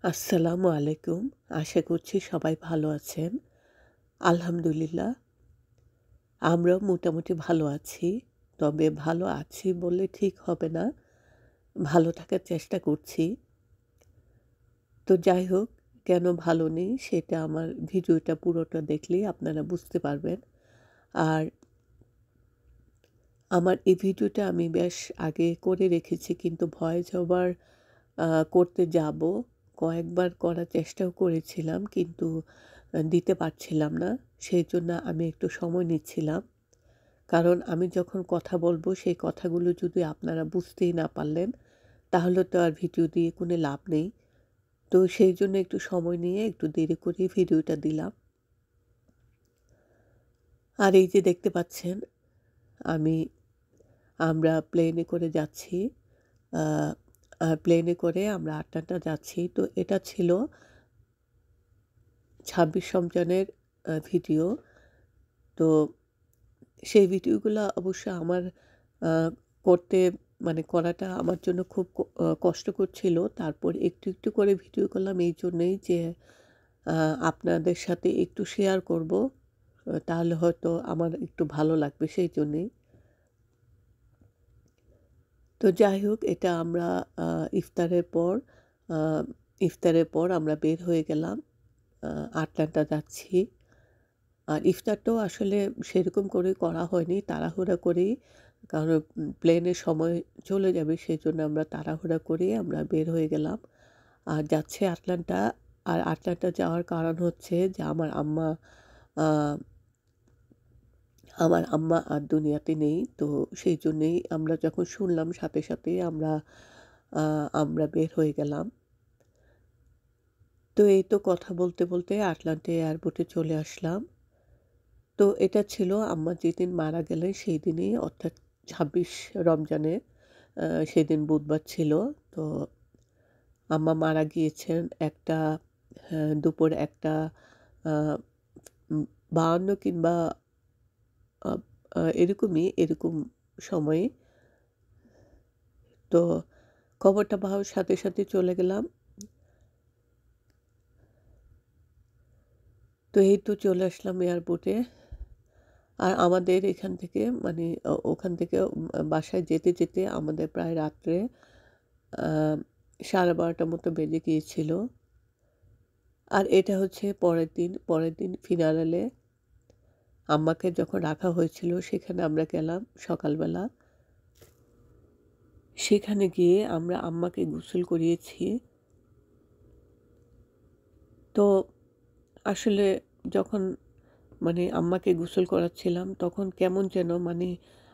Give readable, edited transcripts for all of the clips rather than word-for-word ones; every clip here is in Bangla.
আসসালামু আলাইকুম। আশা করছি সবাই ভালো আছেন। আলহামদুলিল্লাহ, আমরাও মোটামুটি ভালো আছি। তবে ভালো আছি বললে ঠিক হবে না। ভালো থাকার চেষ্টা করছি। তো যাই হোক, কেন ভালো নেই সেটা আমার ভিডিওটা পুরোটা দেখলেই আপনারা বুঝতে পারবেন। আর আমার এই ভিডিওটা আমি বেশ আগে করে রেখেছি, কিন্তু ভয়েস ওভার করতে যাব। কয়েকবার করার চেষ্টাও করেছিলাম, কিন্তু দিতে পারছিলাম না। সেইজন্য আমি একটু সময় নিচ্ছিলাম। কারণ আমি যখন কথা বলব সেই কথাগুলো যদি আপনারা বুঝতেই না পারলেন, তাহলে তো আর ভিডিও দিয়ে কোনো লাভ নেই। তো সেইজন্য একটু সময় নিয়ে একটু দেরি করেই ভিডিওটা দিলাম। আর এই যে দেখতে পাচ্ছেন, আমি আমরা প্লেনে করে যাচ্ছি। আ প্লেনে করে আমরা আটলান্টা যাচ্ছি। তো এটা ছিল ২৬ রমজানের ভিডিও। তো সেই ভিডিওগুলা অবশ্য আমার আ করতে করাটা আমার জন্য খুব কষ্টকর ছিল। তারপর একটু, একটু করে ভিডিও করলাম এই জন্যেই যে আ আপনাদের সাথে একটু শেয়ার করব। তাহলে হয়তো আমার একটু ভালো লাগবে সেইজন্যেই। তো যাই হোক, এটা আমরা আ ইফতারের পর আ ইফতারের পর আমরা বের হয়ে গেলাম। আ আটলান্টা যাচ্ছি। আর ইফতারটাও আসলে সেরকম করে করা হয়নি। তাড়াহুড়া করেই, কারণ প্লেনের সময় চলে যাবে সেজন্য আমরা তাড়াহুড়া করে আমরা বের হয়ে গেলাম। আর যাচ্ছি আটলান্টা। আর আটলান্টা যাওয়ার কারণ হচ্ছে যে আ আমার আম্মা আর দুনিয়াতে নেই। তো সেইজন্যেই আমরা যখন শুনলাম সাথে, সাথেই আ আমরা বের হয়ে গেলাম। তো এই তো কথা বলতে, বলতে আটলান্টা এয়ারপোর্টে চলে আসলাম। তো এটা ছিল আম্মা যেদিন মারা গেলেন সেই দিনই, অর্থাৎ ২৬ রমজানে। সেদিন বুধবার ছিল। তো আম্মা মারা গিয়েছেন দুপুর ১টা আ উম ৫২ কিংবা আ আ এরকম সময়ে। তো খবরটা পাওয়ার সাথে, সাথে চলে গেলাম। তো এই তো চলে আসলাম এয়ারপোর্টে। আর আমাদের এখান থেকে ওখান থেকে বাসায় যেতে, যেতে আমাদের প্রায় রাত্রে আ ১২:৩০ মতো বেজে গিয়েছিল। আর এটা হচ্ছে পরের দিন ফিনারেলে আম্মাকে যখন রাখা হয়েছিল সেখানে আমরা গেলাম সকালবেলা। সেখানে গিয়ে আমরা আম্মাকে গোসল করিয়েছি। তো আসলে যখন আম্মাকে গোসল করাচ্ছিলাম তখন কেমন যেন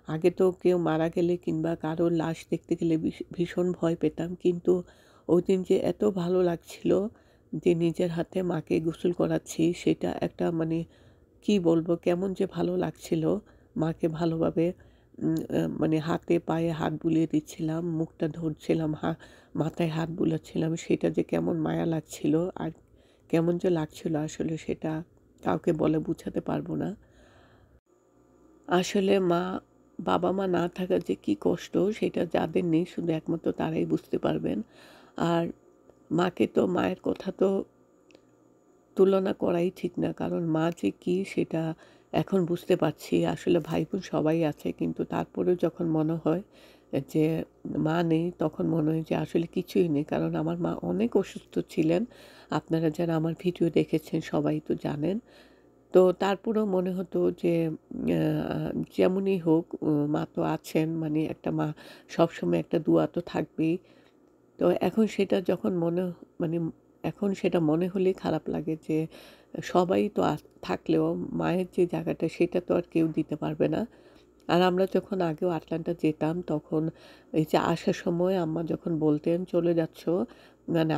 আগে তো কেউ মারা গেলে কিংবা কারো লাশ দেখতে গেলে ভীষণ ভয় পেতাম। কিন্তু ওইদিন যে এত ভালো লাগছিল যে নিজের হাতে মাকে গোসল করাচ্ছি, সেটা একটা কি বলবো, কেমন যে ভালো লাগছিল। মাকে ভালোভাবে হাতে পায়ে হাত বুলিয়ে দিচ্ছিলাম, মুখটা ধরছিলাম, মাথায় হাত বুলাচ্ছিলাম। সেটা যে কেমন মায়া লাগছিল আর কেমন যে লাগছিল আসলে সেটা কাউকে বলে বুঝাতে পারবো না। আসলে বাবা-মা না থাকার যে কি কষ্ট সেটা যাদের নেই শুধু একমাত্র তারাই বুঝতে পারবেন। আর মায়ের কথা তো তুলনা করাই ঠিক না। কারণ মা যে কি সেটা এখন বুঝতে পারছি। আসলে ভাই-বোন সবাই আছে, কিন্তু তারপরেও যখন মনে হয় যে মা নেই, তখন মনে হয় যে আসলে কিছুই নেই। কারণ আমার মা অনেক অসুস্থ ছিলেন। আপনারা যারা আমার ভিডিও দেখেছেন সবাই তো জানেন। তো তারপরেও মনে হতো যে আ যেমনই হোক, মা তো আছেন, একটা মা সবসময় একটা দোয়া তো থাকবেই। তো এখন সেটা যখন মানে এখন সেটা মনে হলেই খারাপ লাগে যে সবাই তো থাকলেও মায়ের যে জায়গাটা সেটা তো আর কেউ দিতে পারবে না। আর আমরা যখন আগেও আটলান্টা যেতাম তখন এই যে আসার সময় আম্মা যখন বলতেন, "চলে যাচ্ছ,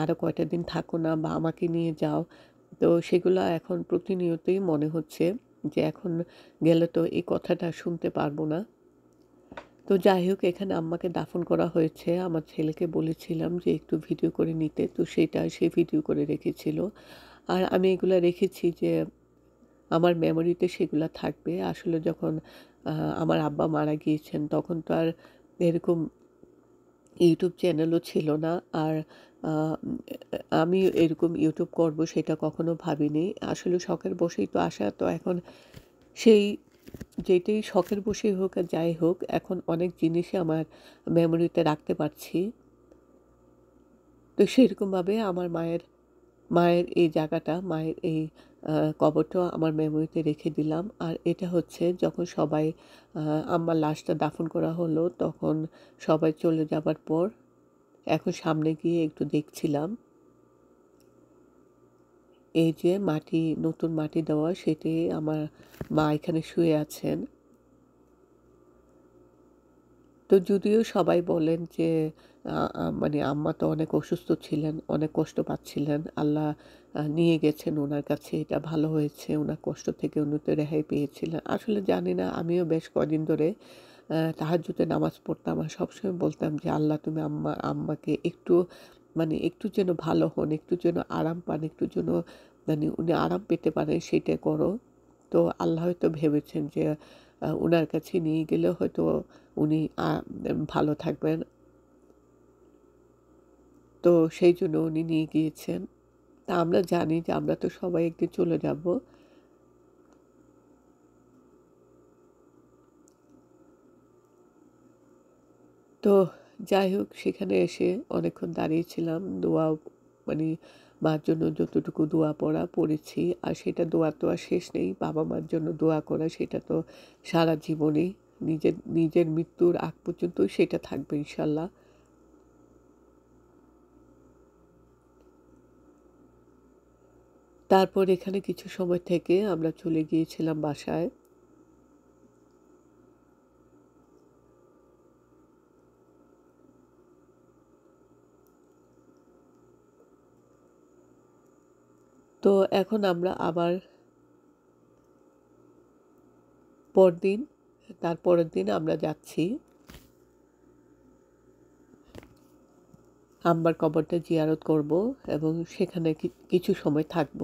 আরো কয়টা দিন থাকো না বা আমাকে নিয়ে যাও।" তো সেগুলা এখন প্রতিনিয়তই মনে হচ্ছে যে এখন গেলে তো এই কথাটা শুনতে পারবো না। তো যাই হোক, এখানে আম্মাকে দাফন করা হয়েছে। আমার ছেলেকে বলেছিলাম যে একটু ভিডিও করে নিতে। তো সে ভিডিও করে রেখেছিল। আর আমি এগুলা রেখেছি যে আমার মেমোরিতে সেগুলা থাকবে। আসলে যখন আ আমার আব্বা মারা গিয়েছেন তখন তো আর এরকম ইউটিউব চ্যানেলও ছিল না। আর আ আমি এরকম ইউটিউব করব সেটা কখনো ভাবিনি। আসলে শখের বশেই তো আসা। তো এখন সেই যেটাই শখের বশেই হোক আর যাই হোক, এখন অনেক জিনিসই আমার মেমোরিতে রাখতে পারছি। তো সেরকমভাবে আমার মায়ের এই জায়গাটা, মায়ের এই কবরটাও আমার মেমোরিতে রেখে দিলাম। আর এটা হচ্ছে যখন সবাই আ আম্মার লাশটা দাফন করা হলো, তখন সবাই চলে যাবার পর এখন সামনে গিয়ে একটু দেখছিলাম। এই যে মাটি, নতুন মাটি দেওয়া, সেটি আমার মা এখানে শুয়ে আছেন। তো যদিও সবাই বলেন যে আ আ মানে আম্মা তো অনেক অসুস্থ ছিলেন, অনেক কষ্ট পাচ্ছিলেন। আল্লাহ নিয়ে গেছেন উনার কাছে, এটা ভালো হয়েছে। উনার কষ্ট থেকে উনি তো রেহাই পেয়েছিলেন। আসলে জানি না, আমিও বেশ কদিন ধরে তাহাজ্জুদে নামাজ পড়তাম। আর সবসময় বলতাম যে, "আল্লাহ তুমি আম্মাকে একটু মানে একটু যেন ভালো হন, একটু যেন আরাম পান, একটু যেন মানে উনি আরাম পেতে পারেন সেটা করো।" তো আল্লাহ হয়তো ভেবেছেন যে উনার কাছে নিয়ে গেলে হয়তো উনি ভালো থাকবেন। তো সেইজন্য উনি নিয়ে গিয়েছেন। তা আমরা জানি যে আমরা তো সবাই একদিন চলে যাব। তো যাই হোক, সেখানে এসে অনেকক্ষণ দাঁড়িয়েছিলাম। মানে মার জন্য যতটুকু দোয়া পড়েছি। আর সেটা দোয়া তো আর শেষ নেই। বাবা-মার জন্য দোয়া করা সেটা তো সারা জীবনই, নিজের মৃত্যুর আগ পর্যন্তই সেটা থাকবে ইনশাআল্লাহ। তারপর এখানে কিছু সময় থেকে আমরা চলে গিয়েছিলাম বাসায়। তো এখন আমরা আবার পরদিন, তার পরের দিন আমরা যাচ্ছি আম্মার কবরটা জিয়ারত করব এবং সেখানে কিছু সময় থাকব।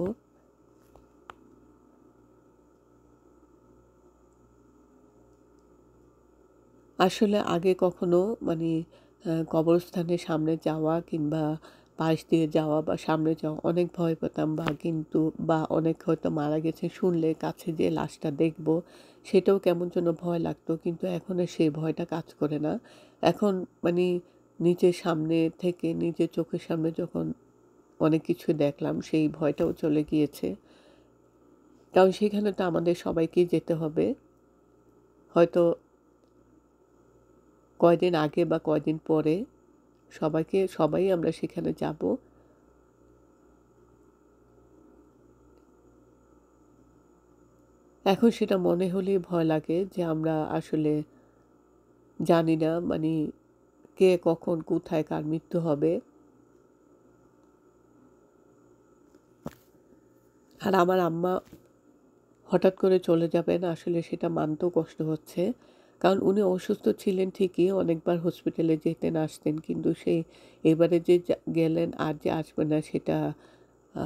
আসলে আগে কখনো মানে কবরস্থানের সামনে যাওয়া কিংবা পাশ দিয়ে যাওয়া বা সামনে যাওয়া অনেক ভয় পেতাম, বা অনেক হয়তো মারা গেছে শুনলে কাছে যেয়ে লাশটা দেখব, সেটাও কেমন যেন ভয় লাগতো। কিন্তু এখন আর সেই ভয়টা কাজ করে না। এখন মানে নিজের সামনে থেকে নিজের চোখের সামনে যখন অনেক কিছু দেখলাম, সেই ভয়টাও চলে গিয়েছে। কারণ সেখানে তো আমাদের সবাইকেই যেতে হবে। হয়তো কয়দিন আগে বা কয়দিন পরে সবাই আমরা সেখানে যাব। এখন সেটা মনে হলেই ভয় লাগে যে আমরা আসলে জানি না মানে কে কখন কোথায় কার মৃত্যু হবে। আর আমার আম্মা হঠাৎ করে চলে যাবেন, আসলে সেটা মানতেও কষ্ট হচ্ছে। কারণ উনি অসুস্থ ছিলেন ঠিকই, অনেকবার হসপিটালে যেতেন আসতেন। কিন্তু সেই এবারে যে গেলেন আর যে আসবেন না সেটা আ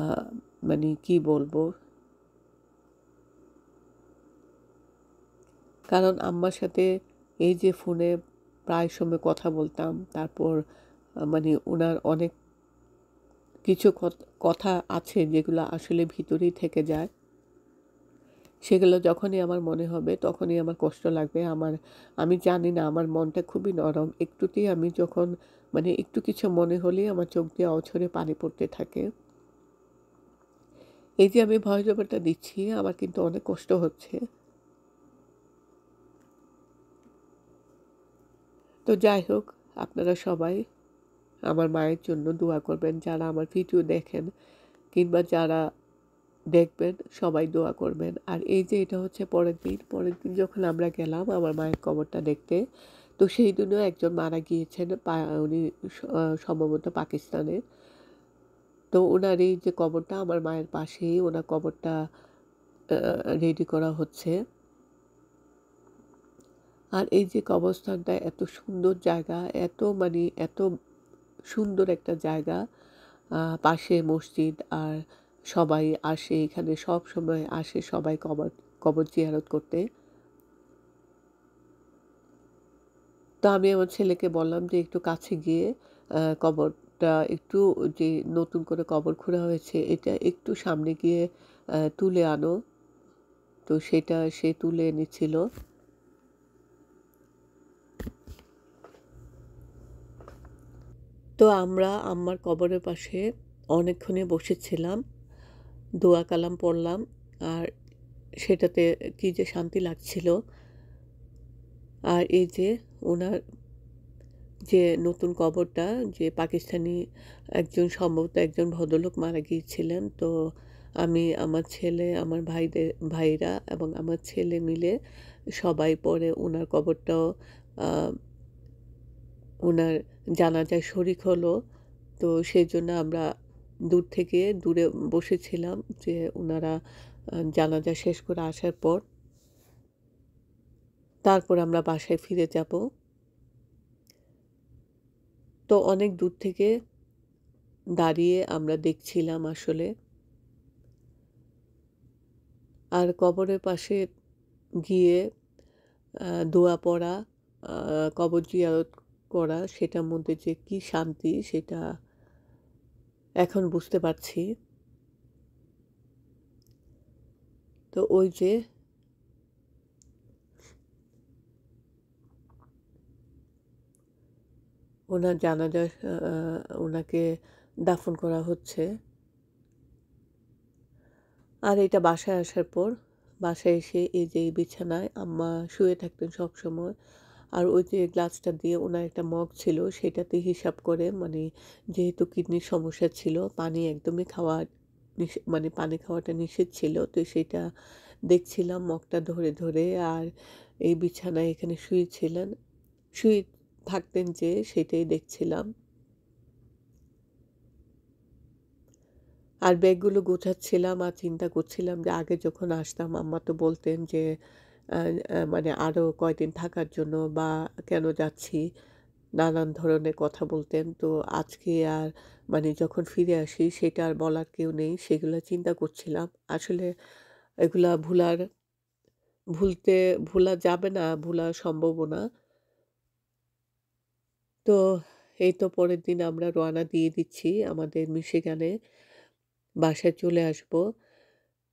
মানে কি বলবো? কারণ আম্মার সাথে এই যে ফোনে প্রায় সময় কথা বলতাম। তারপর মানে উনার অনেক কিছু কথা আছে যেগুলো আসলে ভিতরেই থেকে যায়। সেগুলো যখনই আমার মনে হবে তখনই আমার কষ্ট লাগবে। আমি জানি না, আমার মনটা খুবই নরম। একটুতেই আমি যখন মানে একটু কিছু মনে হলেই আমার চোখ দিয়ে অঝরে পানি পড়তে থাকে। এই যে আমি ভয়েস ওভারটা দিচ্ছি, আমার কিন্তু অনেক কষ্ট হচ্ছে। তো যাই হোক, আপনারা সবাই আমার মায়ের জন্য দোয়া করবেন। যারা আমার ভিডিও দেখেন কিংবা যারা দেখবেন সবাই দোয়া করবেন। আর এই যে এটা হচ্ছে পরের দিন যখন আমরা গেলাম আমার মায়ের কবরটা দেখতে, তো সেই দিনও একজন মারা গিয়েছেন। উনি সম্ভবত পাকিস্তানের। তো উনার এই যে কবরটা আমার মায়ের পাশেই, উনার কবরটা রেডি করা হচ্ছে। আর এই যে কবরস্থানটা এত সুন্দর জায়গা, এত সুন্দর একটা জায়গা। পাশে মসজিদ, আর সবাই আসে এখানে, সবসময় আসে সবাই কবর কবর জিয়ারত করতে। তো আমি আমার ছেলেকে বললাম যে একটু কাছে গিয়ে কবরটা একটু, যে নতুন করে কবর খোঁড়া হয়েছে এটা একটু সামনে গিয়ে তুলে আনো। তো সেটা সে তুলে এনেছিল। তো আমরা আম্মার কবরের পাশে অনেকক্ষণই বসেছিলাম, দোয়া কালাম পড়লাম, আর সেটাতে কি যে শান্তি লাগছিল। আর এই যে ওনার যে নতুন কবরটা, যে পাকিস্তানি একজন, সম্ভবত একজন ভদ্রলোক মারা গিয়েছিলেন। তো আমি, আমার ছেলে, আমার ভাইরা এবং আমার ছেলে মিলে সবাই পরে ওনার কবরটাও ওনার জানাজায় শরিক হলো। তো সেই জন্য আমরা দূর থেকে দূরে বসেছিলাম, যে ওনারা জানাজা শেষ করে আসার পর তারপর আমরা বাসায় ফিরে যাব। তো অনেক দূর থেকে দাঁড়িয়ে আমরা দেখছিলাম আসলে। আর কবরের পাশে গিয়ে দোয়া পড়া, কবর জিয়ারত করা, সেটার মধ্যে যে কি শান্তি সেটা এখন বুঝতে পারছি। তো ওই যে ওনার জানাজা, ওনাকে দাফন করা হচ্ছে। আর এটা বাসায় আসার পর, বাসায় এসে এই যে এই বিছানায় আম্মা শুয়ে থাকতেন সবসময়। আর ওই যে গ্লাসটা দিয়ে ওনার একটা মগ ছিল, সেটাতে হিসাব করে, মানে যেহেতু কিডনির সমস্যা ছিল, পানি একদমই খাওয়া মানে পানি খাওয়াটা নিষেধ ছিল, তো সেটা দেখছিলাম মগটা ধরে ধরে। আর এই বিছানায় এখানে শুয়েছিলেন, শুয়ে থাকতেন যে, সেটাই দেখছিলাম। আর ব্যাগগুলো গোছাচ্ছিলাম আর চিন্তা করছিলাম যে আগে যখন আসতাম আম্মা তো বলতেন যে মানে আরও কয়দিন থাকার জন্য, বা কেন যাচ্ছি, নানান ধরনের কথা বলতেন। তো আজকে আর মানে যখন ফিরে আসি সেটা আর বলার কেউ নেই, সেগুলো চিন্তা করছিলাম। আসলে এগুলা ভুলতে ভোলা যাবে না, ভোলা সম্ভবও না। তো এই তো পরের দিন আমরা রওনা দিয়ে দিচ্ছি আমাদের মিশিগানে, বাসায় চলে আসব।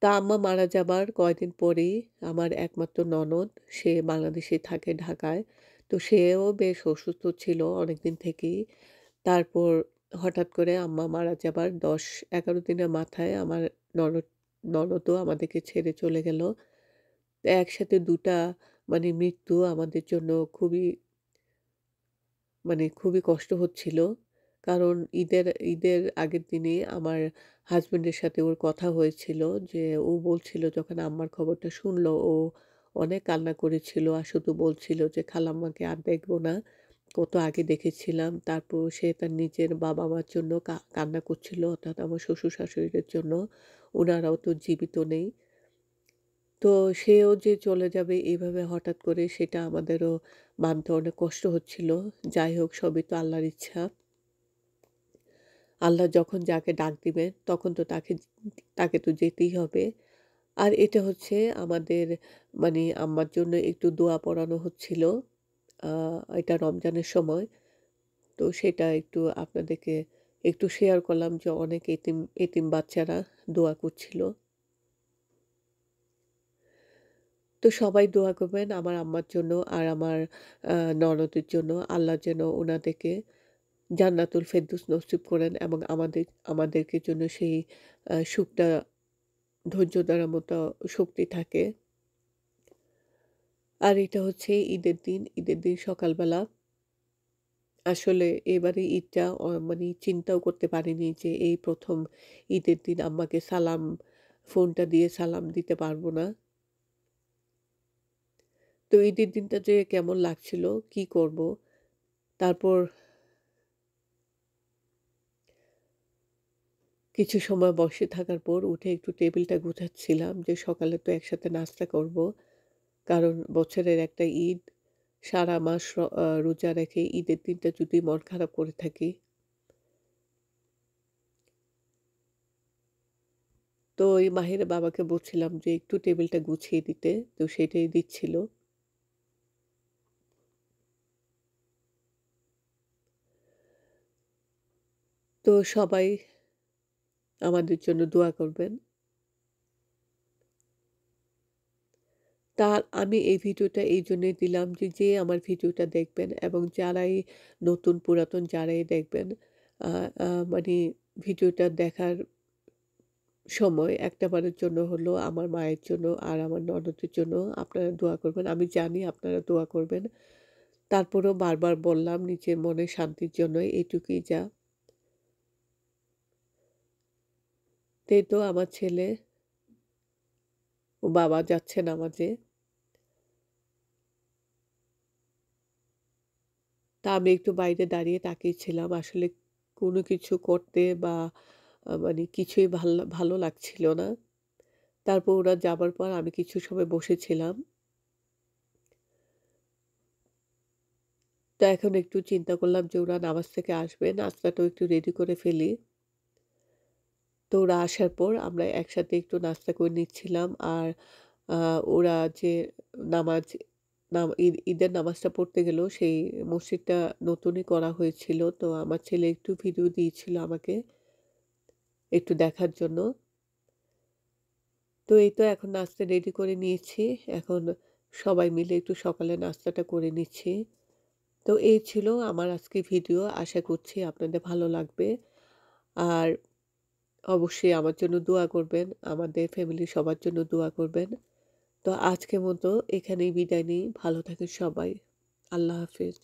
তা আম্মা মারা যাবার কয়দিন পরেই আমার একমাত্র ননদ, সে বাংলাদেশে থাকে ঢাকায়। তো সেও বেশ অসুস্থ ছিল অনেকদিন থেকেই। তারপর হঠাৎ করে আম্মা মারা যাবার ১০-১১ দিনের মাথায় আমার ননদ ননদও আমাদেরকে ছেড়ে চলে গেল। তো একসাথে ২ টা মানে মৃত্যু আমাদের জন্য খুবই, মানে খুবই কষ্ট হচ্ছিল। কারণ ঈদের আগের দিনে আমার হাসব্যান্ডের সাথে ওর কথা হয়েছিল, যে ও বলছিল যখন আম্মার খবরটা শুনল, ও অনেক কান্না করেছিল। আর শুধু বলছিল যে, "খালাম্মাকে আর দেখব না। কত আগে দেখেছিলাম।" তারপর সে তার নিজের বাবা-মার জন্য কান্না করছিল, অর্থাৎ আমার শ্বশুর-শাশুড়িদের জন্য। উনারাও তো জীবিত নেই। তো সেও যে চলে যাবে এভাবে হঠাৎ করে, সেটা আমাদেরও মানতে অনেক কষ্ট হচ্ছিল। যাই হোক, সবই তো আল্লাহর ইচ্ছা। আল্লাহ যখন যাকে ডাক দিবেন তখন তো তাকে তো যেতেই হবে। আর এটা হচ্ছে আমাদের, মানে আম্মার জন্য একটু দোয়া পড়ানো হচ্ছিল। আ এটা রমজানের সময়। তো সেটা একটু আপনাদেরকে একটু শেয়ার করলাম, যে অনেক এতিম এতিম বাচ্চারা দোয়া করছিল। তো সবাই দোয়া করবেন আমার আম্মার জন্য আর আমার ননদের জন্য। আল্লাহ যেন উনাদেরকে জান্নাতুল ফেরদৌস নসিব করেন এবং আমাদেরকে জন্য সেই সুখটা ধৈর্য ধরার মতো শক্তি থাকে। আর এটা হচ্ছে ঈদের দিন। ঈদের দিন সকালবেলা আসলে এবারে ঈদটা মানে চিন্তাও করতে পারিনি যে এই ১ম ঈদের দিন আম্মাকে ফোনটা দিয়ে সালাম দিতে পারব না। তো ঈদের দিনটা যে কেমন লাগছিল, কি করব? তারপর কিছু সময় বসে থাকার পর উঠে একটু টেবিলটা গুছাচ্ছিলাম, যে সকালে তো একসাথে নাস্তা করব। কারণ বছরের একটা ঈদ, সারা মাস রোজা রেখে ঈদের দিনটা যদি মন খারাপ করে থাকি, তো ওই মাহিরের বাবাকে বলছিলাম যে একটু টেবিলটা গুছিয়ে দিতে, তো সেটাই দিচ্ছিল। তো সবাই আমাদের জন্য দোয়া করবেন। আমি এই ভিডিওটা এইজন্যই দিলাম যে আমার ভিডিওটা দেখবেন এবং যারাই নতুন পুরাতন যারাই দেখবেন আ আ মানে ভিডিওটা দেখার সময় একটাবারের জন্য হলেও আমার মায়ের জন্য আর আমার ননদের জন্য আপনারা দোয়া করবেন। আমি জানি আপনারা দোয়া করবেন। তারপরেও বারবার বললাম নিজের মনের শান্তির জন্য এইটুকুই যা। তো এই তো আমার ছেলে ও বাবা যাচ্ছে নামাজে। তা আমি একটু বাইরে দাঁড়িয়ে তাকিয়েছিলাম। আসলে কোনো কিছু করতে বা মানে কিছুই ভালো লাগছিল না। তারপর ওরা যাবার পর আমি কিছু সময় বসেছিলাম। তো এখন একটু চিন্তা করলাম যে ওরা নামাজ থেকে আসবে, নাস্তাটাও একটু রেডি করে ফেলি। তো ওরা আসার পর আমরা একসাথে একটু নাস্তা করে নিচ্ছিলাম। আর আ ওরা যে নামাজ ঈদের নামাজটা পড়তে গেল সেই মসজিদটা নতুনই করা হয়েছিল। তো আমার ছেলে একটু ভিডিও দিয়েছিল আমাকে একটু দেখার জন্য। তো এই তো এখন নাস্তা রেডি করে নিয়েছি। এখন সবাই মিলে একটু সকালে নাস্তাটা করে নিচ্ছি। তো এই ছিল আমার আজকে ভিডিও। আশা করছি আপনাদের ভালো লাগবে। আর অবশ্যই আমার জন্য দোয়া করবেন। আমাদের ফ্যামিলির সবার জন্য দোয়া করবেন। তো আজকের মতো এখানেই বিদায় নিই। ভালো থাকেন সবাই। আল্লাহ হাফেজ।